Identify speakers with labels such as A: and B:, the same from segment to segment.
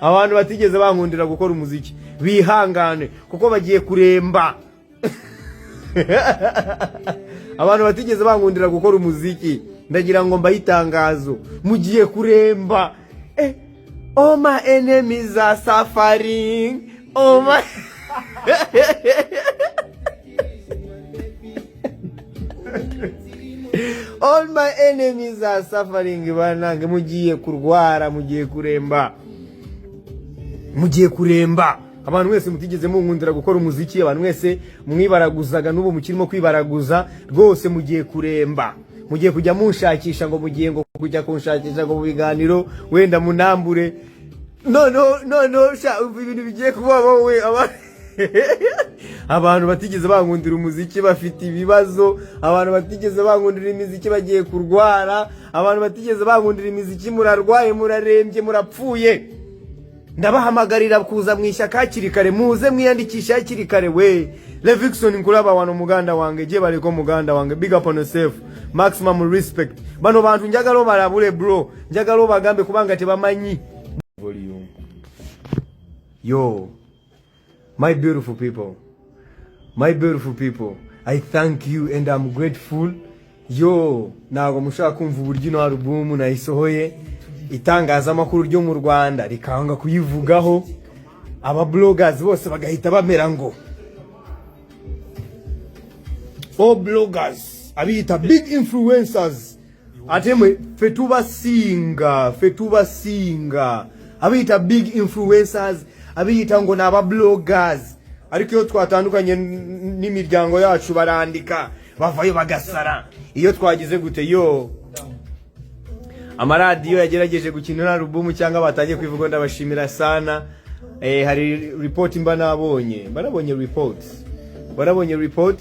A: abantu batigeze bankundira gukora umuziki bihangane kuko bagiye kuremba. Abantu batigeze bankundira gukora umuziki ndagira ngo mbayitangazo mugiye kuremba. All my enemies are suffering. Oh my All my enemies are suffering. Banange mugiye kurwara, mugiye kuremba. Mugiye kuremba. Abantu mwese mutigeze munkundira gukora umuziki, abantu mwese mwibaraguzaga n'ubu mukirimo kwibaraguza rwose mugiye kuremba. Mugiye kujya munshakisha ngo mugiye ngo kujya kunshakisha ngo mu biganiro wenda munambure. No sha ibintu bigiye kuba wowe abantu batigeze bankundira umuziki bafite ibibazo, abantu batigeze bankundira imiziki bagiye kurwara, abantu batigeze bankundira imiziki murarwaye, murarembye, murapfuye. Ndabahamagarira kuza mwishyaka hakiri kare, muze mwiyandikisha hakiri kare we. Levikson nkuraba wano muganda wange, je bariko muganda wange, big up on yourself, maximum respect. Bano bantu njagalo barabule bro, njagalo bagambe kubanga tebamanyi. Yo, my beautiful people, I thank you and I'm grateful. Yo, nago mushaka kumva uburyo ino album nayisohoye itangaza makuru ryo mu Rwanda rikanga kuyivugaho, aba bloggers bose bagahita bamera ngo all bloggers abita big influencers atemwe fetuba singa abita big influencers abita ngo naba bloggers, ariko iyo twatandukanye n'imiryango yacu barandika bavayo bagasara. Iyo twagize gute yo amaradiyo yagerageje gukina album cyangwa batangiye kwivuga, ndabashimira sana. Hari report mba nabonye report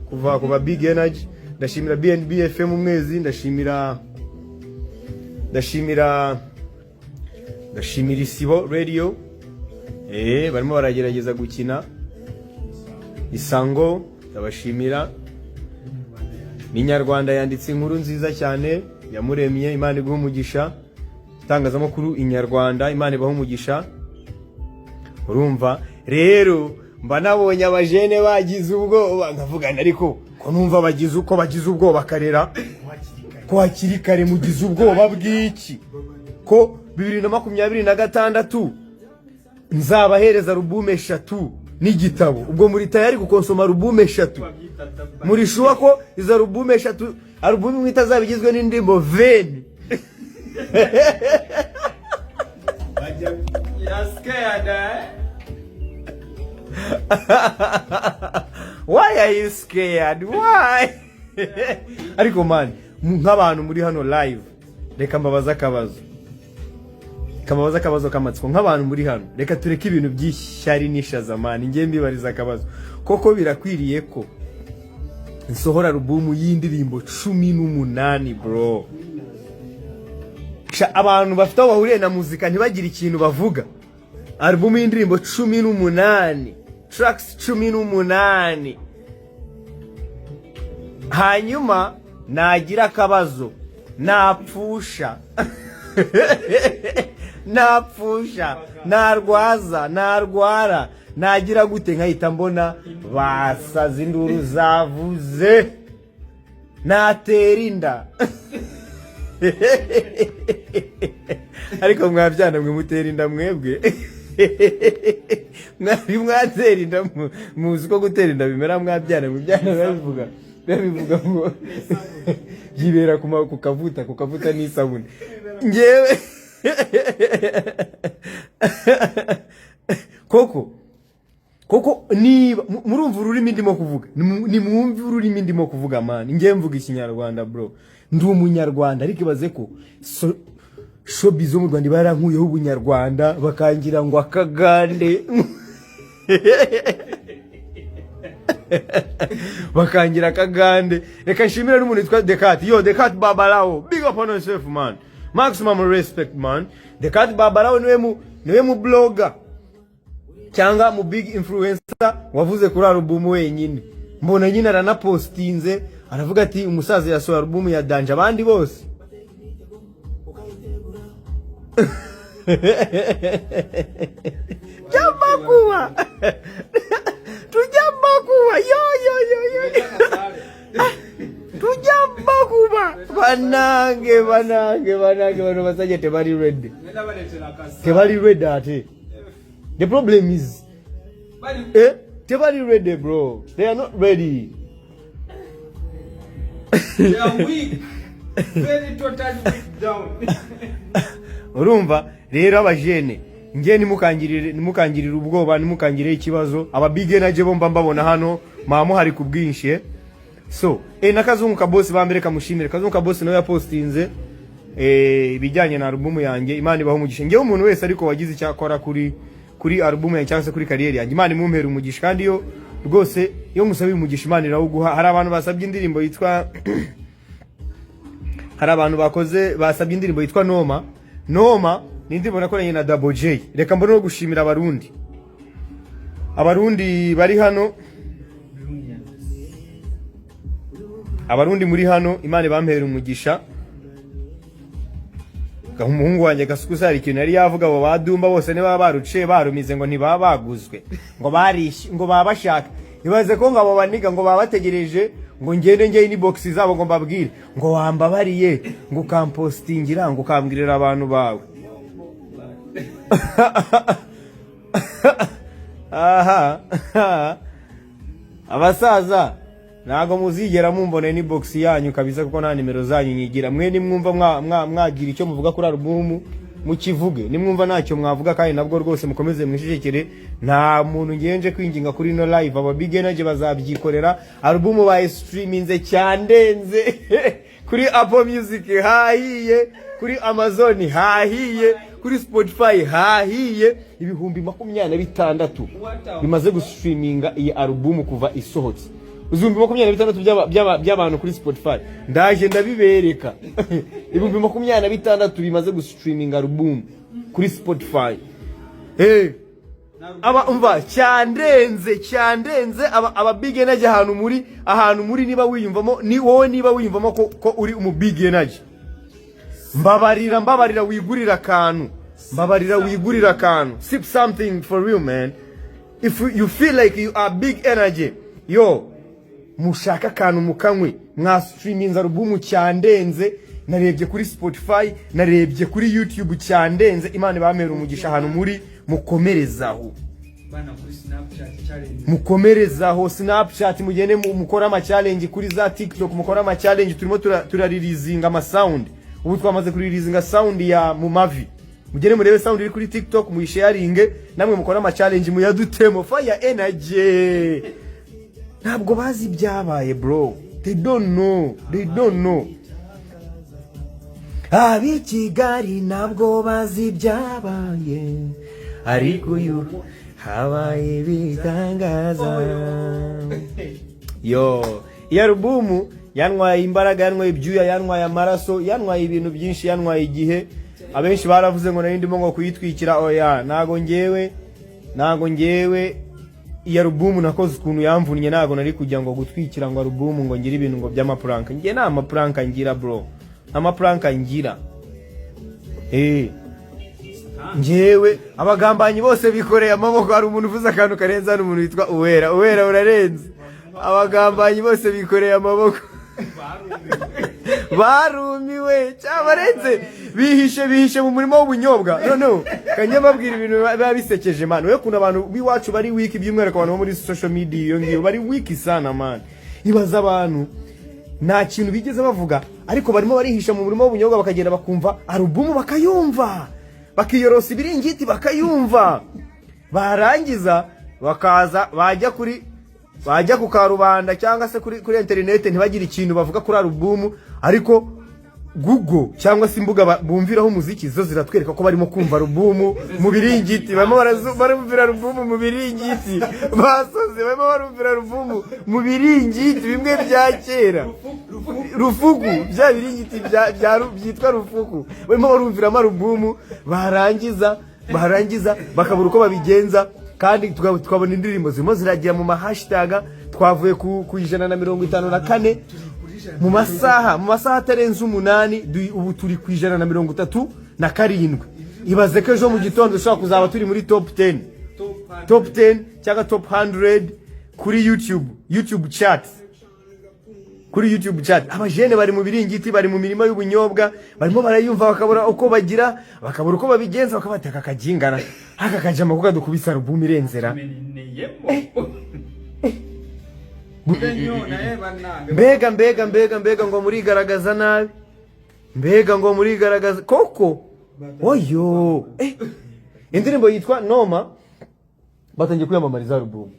A: kuva kuba Big Energy, ndashimira BNB FM umwezi, ndashimira Isibo Radio, barimo baragerageza gukina Isango, ndabashimira. Ni Nyarwanda yanditse inkuru nziza cyane yamuremye, Imana iguha umugisha. Itangazamakuru Inyarwanda, Imana ibaha umugisha. Urumva rero mba nabonye abajene bagize ubwoba, nkavuga ariko ko numva bagize ubwoba karera ko hakiri kare, mugize ubwoba bw'iki ko 2026 nzabahereza album 3 n'igitabo, ubwo muri tayari gukonsoma album 3? Muri shuwa ko izo album 3 album imwe itazabigizwe n'indimbo veni? Why are you scared? Why? Ariko man, nk'abantu muri hano live, reka mbabaza akabazo kamatsiko. Nk'abantu muri hano, reka tureke ibintu by'ishyari n'ishaza man, ngiye mbibariza akabazo. Koko birakwiriye ko nsohora album y'indirimbo 18 bro? Abantu bafite aho bahuriye na muzika ntibagire ikintu bavuga. Album y'indirimbo 18, tracks 18. Hanyuma nagira akabazo, napfusha narwara, nagira gute nkahita mbona basaza induru zavuze, natera inda. Ariko mwabyana mwe mutera inda mwebwe? Mwatera inda, muzi ko gutera inda bimera mwabyana babivuga ngo yibera ku kavuta n'isabune. Ngewe koko niba murumva ururimi ndimo kuvuga, ni mwumva ururimi ndimo kuvuga man. Ngewe mvuga Ikinyarwanda bro, ndi umunyarwanda, ariko ibaze ko showbiz zo mu Rwanda barankuyeho ubunyarwanda bakangira ngo akagande. Bakangira akagande. Reka nshimira n'umuntu witwa Decat. Yo Decat Babalao, big up on yourself man, maximum respect man. Decat Babalao niwe mu blogger cyangwa mu big influencer wavuze kuri album wenyine. Mbona nyine aranapostinze aravuga ati umusaza yasohora album ya Danje, abandi bose Jamakuwa. Tujamakuwa. Yo. Tujamakuwa. Banange bano basajja tebali ready. Tebali ready ate. The problem is tebali ready bro. They are not ready.
B: They are weak. Very totally weak down.
A: Urumva rero abajene ngiye nimukangirira ubwoba nimukangirira ikibazo aba big energy bomba mbabona hano mama hari kubwinshi so nakazungu ka boss bambere kamushimire kazungu ka boss no yapostinze ibijyanye na album yanjye Imana ibaho umugisha ngiye umuntu wese ariko wagize icyakora kuri album yanjye cyangwa se kuri career yanjye Imana imumpera umugisha kandi yo rwose iyo musabe umugisha Imana irawuguha hari abantu basabye indirimbo yitwa hari abantu basabye indirimbo yitwa Noma n'indirimbo nakoranye na Double J reka mbone no gushimira abarundi bari hano abarundi muri hano Imana bampera umugisha umuhungu wanjye Gasukusa hari ikintu yari yavuga abo badumba bose ne baba baruciye barumize ngo ntibaba baguzwe ngo barishi ngo baba bashaka ibaze ko ngo abo baniga ngo baba bategereje ngo ngende inbox zabo ngo mbabwire ngo wambabariye ngo kampostingira ngo kambwirira abantu bawe aha abasaza nago muzigera mumbone ni box yanyu kabisa kuko nta nimero zanyu nyigira mwe nimwumva mwagira icyo muvuga kuri album mukivuge nimwumva ntacyo mwavuga kandi nabwo rwose mukomeze mwishishekere nta muntu ngenje kwinginga kuri no live aba big energy bazabyikorera album ba streaminze cyandenze kuri Apple Music hahiye kuri Amazon hahiye kuri Spotify hahiye ibihumbi 26 bimaze gustreaminga iyi album kuva isohotse uzumbi 26 by'abantu kuri Spotify ndaje ndabibereka ibihumbi 26 bimaze gustreaminga album kuri Spotify aba umva cyandenze aba big energy ahantu muri niba wiyumvamo ni wowe niba wiyumvamo ko uri umu big energy mbabarira wigurira akantu sip something for real man if you feel like you are big energy yo mushaka kantu mukanywe mwa streaming album cyandenze narebye kuri Spotify narebye kuri YouTube cyandenze Imana bamera umugisha ahantu muri mukomerezaho
B: bana kuri Snapchat challenge
A: mukomerezaho Snapchat mugende mukora ama challenge kuri za TikTok mukora ama challenge turimo turaririzinga ama sound ubu twamaze kuririzinga sound ya mu mavi mugende murebe sound iri kuri TikTok muyisharinge namwe mukora ama challenge muyadutemo fire energy ntabwo bazi byabaye bro they don't know abi Kigali ntabwo bazi byabaye ariko yo habaye bitangaza yo iyo album yanwaye imbaraga yanwaye ibyuya yanwaye amaraso yanwaye ibintu byinshi yanwaye igihe abenshi baravuze ngo narindimo ngo kuyitwikira oya nago ngewe iyo album nakoze ukuntu yamvunnye nago nari kujya ngo gutwikira ngo album ngo ngira ibintu ngo by'amaprank ngiye na amaprank ngira bro amaprank ngira ngewe abagambanyi bose bikoreye amaboko hari umuntu uvuze akantu karenza n'umuntu witwa uwera urarenze abagambanyi bose bikoreye amaboko barumiwe cyabarenze bihishe mu murimo w'ubunyobwa no kanye babwira ibintu biba bisekeje man we kuna abantu biwacu bari wiki by'umwereka abantu muri social media iyo ngiyo bari wiki sana man ibaza abantu nta kintu bigeze bavuga ariko barimo barihisha mu murimo w'ubunyobwa bakagenda bakumva album bakayumva bakiyorosa ibiringiti bakayumva barangiza bakaza bajya ku karubanda cyangwa se kuri internet ntibagire ikintu bavuga kuri album ariko Google cyangwa se imbuga bumviraho umuziki zo ziratwereka ko barimo kumva album mu biringiti barimo barumvira album mu biringiti basoze barimo barumvira album mu biringiti bimwe bya kera rufuku bya biringiti byitwa rufuku barimo barumvira album barangiza bakabura uko babigenza kandi tukabona indirimbo zirimo ziragira mu mahashtag twavuye ku 154 mu masaha atarenze 8 ubu turi ku 137 ibaze ko ejo mu gitondo ushobora kuzaba turi muri top 10 cyangwa top 100 kuri YouTube chat. Kuri YouTube chat abajene bari mu biringiti, bari mu mirimo y'ubunyobwa, barimo barayumva bakabura uko bagira, bakabura uko babigenza, bakabateka akagingana aka kajama kuko dukubisa album irenzera. Mbega ngo muri garagaza nabi, mbega ngo muri garagaza koko. Oyo indirimbo yitwa Noma batangiye kuyamamariza album.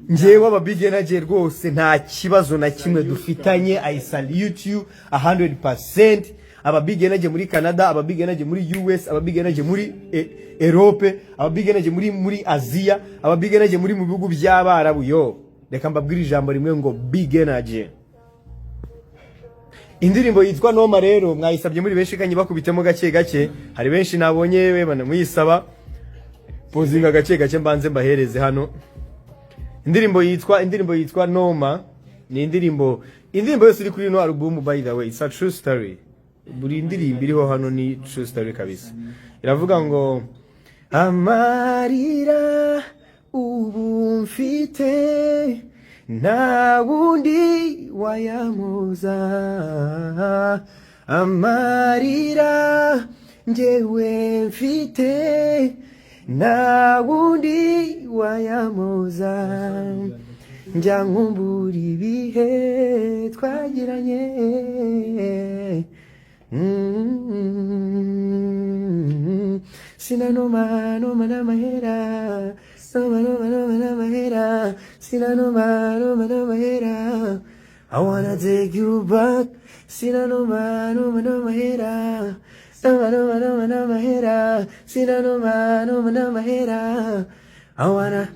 A: Njewe aba Big Energy rwose nta kibazo na kimwe dufitanye. I salute you 100%. Aba Big Energy muri Canada, aba Big Energy muri US, aba Big Energy muri Europe, aba Big Energy muri Asia, aba Big Energy muri mu bihugu by'Abarabu. Yo reka mbabwire ijambo rimwe ngo Big Energy. Indirimbo yitwa Noma rero mwayisabye muri benshi kanye bakubitemo gake. Hari benshi nabonye we bana muyisaba pozinga gake mbanze mbahereze hano. Indirimbo yitwa Noma ni indirimbo yose iri kuri no album. By the way, it's a true story. Buri indirimbo iriho hano ni true story kabisa. Iravuga ngo amarira ubu mfite nta wundi wayamuza, amarira njyewe mfite nta wundi wayamuza, njya nkumbura ibihe twagiranye, sina noma n'amahera, noma n'amahera, sina noma n'amahera, I wanna take you back, sina noma n'amahera, noma n'amahera, sina noma n'amahera, I wanna.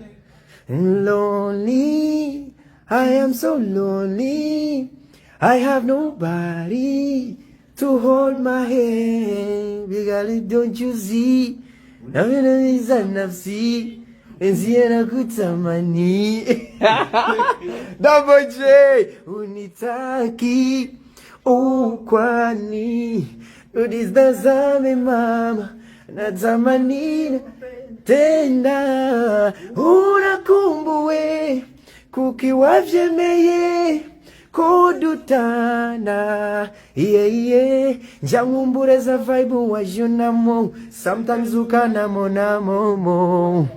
A: Lonely, I am so lonely, I have nobody to hold my hand. Because don't you see, navina nafsi enziana kutamani. Double J unitaki ukwani udizazame mama nazamanina tenda unakumbuwe kuki wavyemeye kudutana njangumbure za vibe wajunamo sometimes ukanamo namomo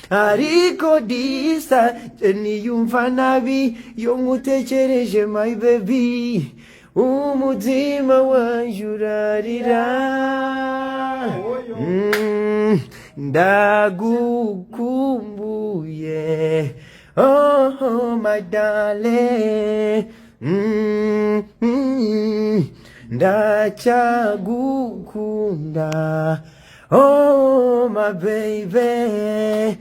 A: ariko disa niyumva nabi yo ngutekereje my baby umutima wanjurarira ndagukumbuye oh my darling ndachagukunda oh my baby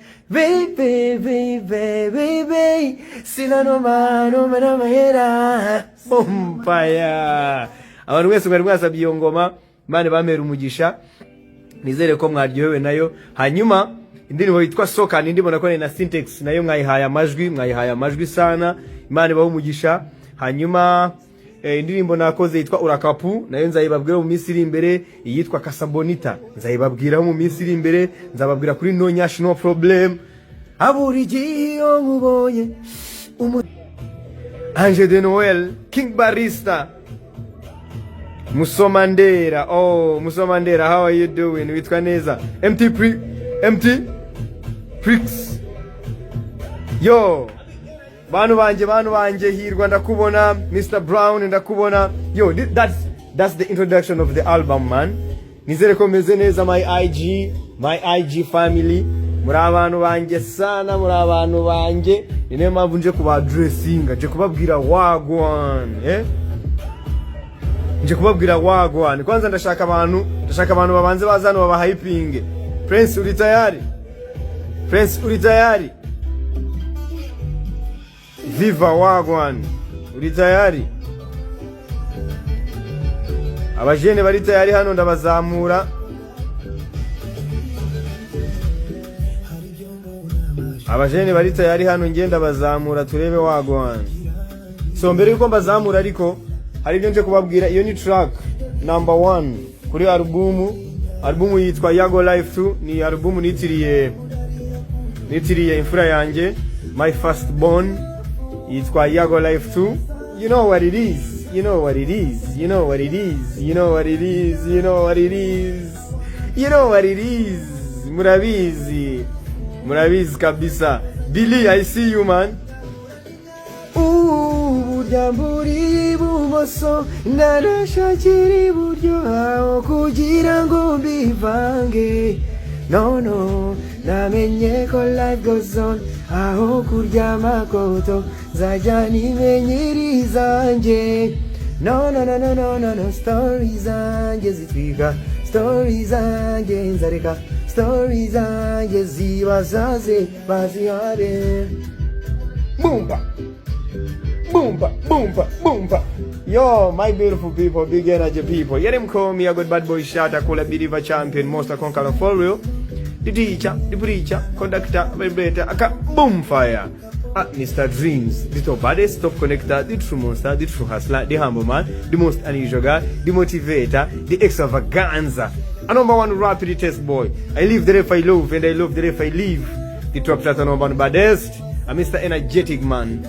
A: baby sina noma n'amahera mpaya. Abantu wese mwari mwasabye iyo ngoma Imana bamera umugisha, nizere ko mwaryohewe nayo. Hanyuma indirimbo yitwa Soka ni ndimo nakone na Syntax nayo mwayihaye amajwi sana, Imana baho umugisha. Hanyuma indirimbo nakoze yitwa Urakapu nayo nzayibabwira mu minsi iri imbere, iyitwa Casabonita nzayibabwira mu minsi iri imbere, nzababwira kuri No Nyash No Problem. Aburigiyo mubonye Ange de Noel, King Barista, Musomandera. Oh, Musomandera, how are you doing? Witwa neza. MT Prix. Yo, banu banje hirwa ndakubona. Mr. Brown ndakubona. Yo, that's the introduction of the album, man. Nizere ko meze neza my IG family. Muri abantu banje sana, muri abantu banje. Niyo mpamvu nje kuba dressinga, nje kubabwira wagwan, nje kubabwira wagwan. Kwanza ndashaka abantu babanze bazano baba hyping. Prince uri tayari? Viva wagwan. Uri tayari? Abajene bari tayari hano ndabazamura. Abajene bari tayari hano ngenda bazamura turebe wagwan. So mbere yuko mbazamura ariko hari ibyo nje kubabwira. Iyo ni track number 1 kuri album Album yitwa Yago Life 2, ni album nitiriye imfura yanjye, my first born, yitwa Yago Life 2. You know what it is. You know what it is. You know what it is. You know what it is. You know what it is. You know what it is. Murabizi kabisa. Billy, I see you, man. Burya mburi ibumoso ndanashakira iburyo aho kugira ngo mbivange. No, namenye ko life goes on aho kuryama koto zajya nimenyeri zanjye. No, stories zanjye zitwika, stories zanjye nzareka, stories zanjye zibazaze bazihare. Boomba. Yo, my beautiful people, big energy people. Hear them call me a good bad boy shot. I call a believer champion, monster conqueror for real. The teacher, the preacher, conductor, vibrator, boom fire. Mr. Dreams, the top baddest, top connector, the true monster, the true hustler, the humble man, the most unusual guy, the motivator, the extravaganza. A number one rapid test boy. I live the life I love and I love the life I live. The top shot number one baddest. I'm Mr. Energetic man.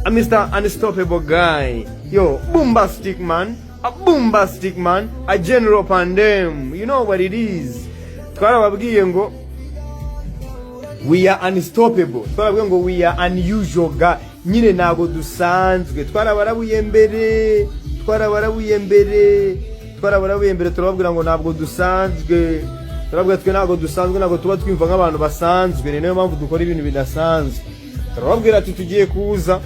A: I'm Mr. Unstoppable guy. Yo, bombastic man. A bombastic man. A general pandem. You know what it is. Twarababwiye ngo we are unstoppable. Twarababwiye ngo we are unusual guy. Nyine nago dusanzwe. Twarabarabuye mbere. Turababwira ngo ntabwo dusanzwe. Turababwira twe ntabwo dusanzwe, ntabwo tuba twimva nk'abantu basanzwe. Niyo mpamvu dukora ibintu bidasanzwe. Turababwira ati tugiye kuza.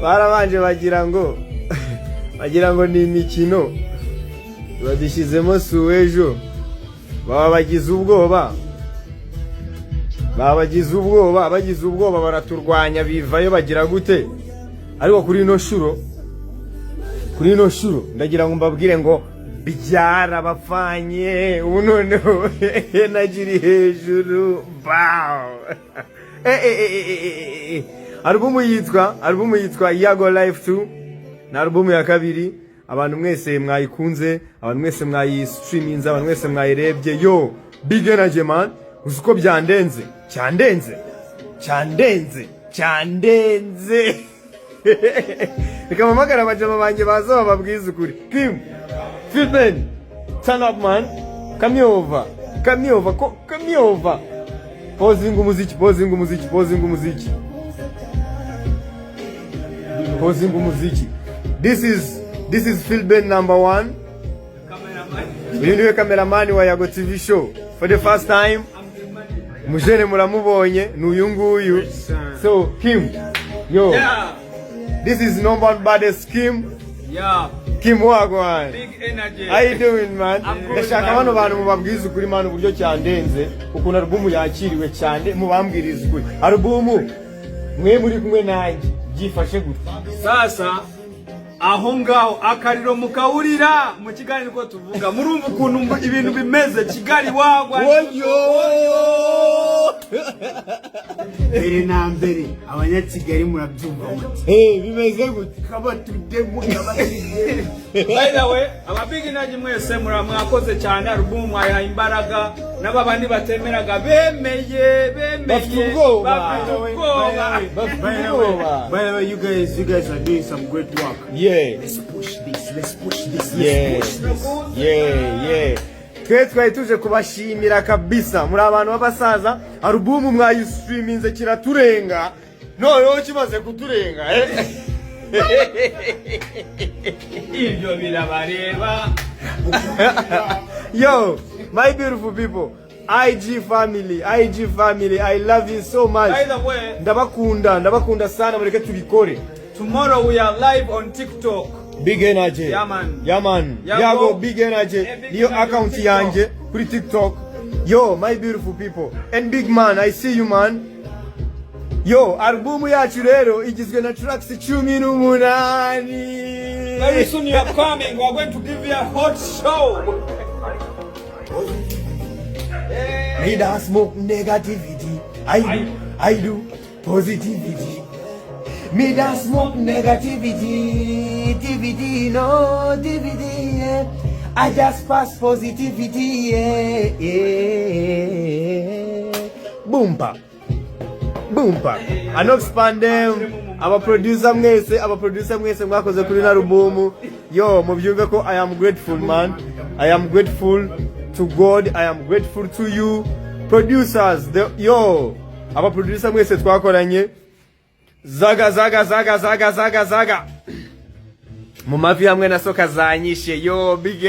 A: Barabanje bagira ngo ni imikino badushyizemo suwejo, bagize ubwoba baraturwanya bivayo bagira gute. Ariko kuri ino shuro ndagira ngo mbabwire ngo byara bapfanye ubu noneho nagiri hejuru. Album yitwa Yago Life 2, na album ya kabiri. Abantu mwese mwayikunze, abantu mwese mwayistreaminze, abantu mwese mwayirebye. Yo, big energy man. Uzuko byandenze nikamamagara abajama banjye baza bababwiza ukuri. Kim Philben, turn up man. Come over. Posing umuziki. This is Philben number 1. Uyu niwe cameraman wa Yago TV show. For the first time, mujene muramubonye n'uyu nguyu. So Kim, yo.
B: Yeah.
A: This is number one baddest Kim.
B: Yeah.
A: Kim Wagwan.
B: Big energy.
A: How you doing, man? Ndashaka bano bantu mubabwiza ukuri man uburyo cyandenze ukuntu album yakiriwe cyane mubambwiriza ukuri. Album mwe muri kumwe nanjye byifashe gute?
B: Sasa aho ngaho akariro mukawurira mu kiganiro ko tuvuga murumva ukuntu ibintu bimeze Kigali Wagwan.
C: Mbere na mbere abanyakigali murabyumva muti
A: bimeze gute?
C: kaba tudemu kabashije.
B: By the way, ababigi naji mwese mwakoze cyane, album mwayaha imbaraga n'ababandi batemeraga bemeye
A: bafite ubwoba.
C: By the way, you guys are doing some great work.
A: Yeah.
C: Let's push this.
A: Yeah. Twari tuje kubashimira kabisa. Muri abantu b'abasaza, album mwayistreaminze kiraturenga. Noneho kimaze kuturenga.
B: Ibyo birabareba.
A: Yo, my beautiful people, IG family, I love you so much.
B: By the way,
A: ndabakunda sana, mureke tubikore.
B: Tomorrow we are live on TikTok.
A: Big energy.
B: Yeah man.
A: Yago big energy. Niyo account yanje kuri TikTok. Yo, my beautiful people. And big man, I see you man. Yo, album yacu rero igizwe na tracks 18.
B: Very soon you are coming. We are going to give you a hot show.
A: Leaders smoke negativity. I do positivity. Me don't smoke negativity, DVD, no DVD, yeah. I just pass positivity, yeah, yeah. Boompa, boompa. Enough span them. Aba producer mwese mwakoze kuri na album. Yo, mubyumve ko I am grateful, man. I am grateful to God. I am grateful to you producers. Yo, aba producer mwese twakoranye. Zaga mu mavi hamwe na soka zanyishe. Yo, big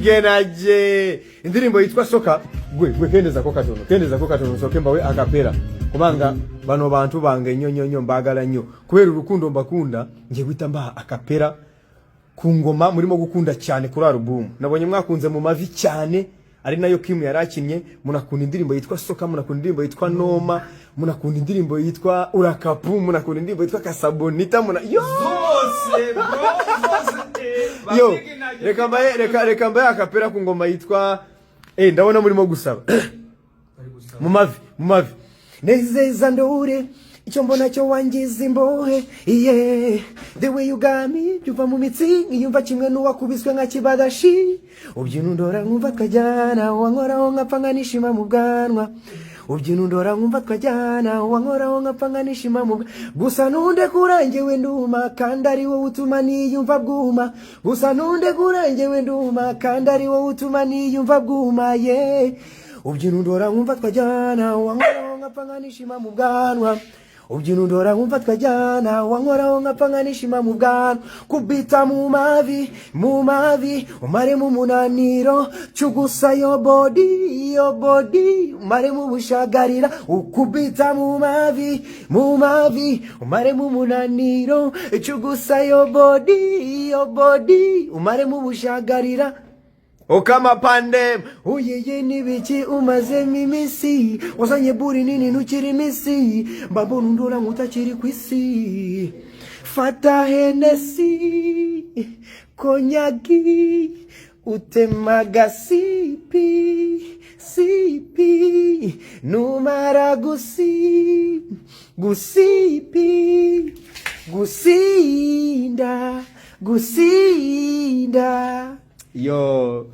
A: energy indirimbo yitwa soka. Gwe kendeza ko katono soke mbawe akapera kubanga bano bantu bange nyonyonyo mbagala nnyo kubera urukundo mbakunda nje gwitamba akapera ku ngoma murimo gukunda cyane kuri album. Nabonye mwakunze mu mavi cyane ari nayo Kim yarakinnye. Munakunda indirimbo yitwa soka, munakunda indirimbo yitwa noma, munakunda indirimbo yitwa urakapu, munakunda indirimbo yitwa kasabonita, yo yo reka mbaye akapera ku ngoma yitwa ndabona murimo gusaba mu mavi nezeza ndore icyo mbona cyo wangiza imbohe, yeah, the way you got me yuva mu mitsi yumva kimwe n'uwakubiswe nka kibadashi, ubyino ndora nkumva twajyana wankoraho nkapfa nkanishima mu bwanwa, ubyino ndora nkumva twajyana wankoraho nkapfa nkanishima mu gusa nunde kurangewe nduma kandi ari wowe utuma niyumva bwuma, gusa nunde kurangewe nduma kandi ari wowe utuma niyumva bwuma, yeah, ubyino ndora nkumva twajyana wankoraho nkapfa nkanishima mu bwanwa, ubyino ndora nkumva twajyana wankoraho nkapfa nkanishima mu bwanwa, kubita mu mavi umare mu munaniro cyugusa yo body umare mu bushagarira, ukubita mu mavi umare mu munaniro cyugusa yo body umare mu bushagarira. Okama pandem uyeye nibiki umaze mimisi wazanye buri nini nukiri misi mbabona ndora ngutakiri kwisi, fata Hennessy konyagi utemaga sipi numara gusinda yo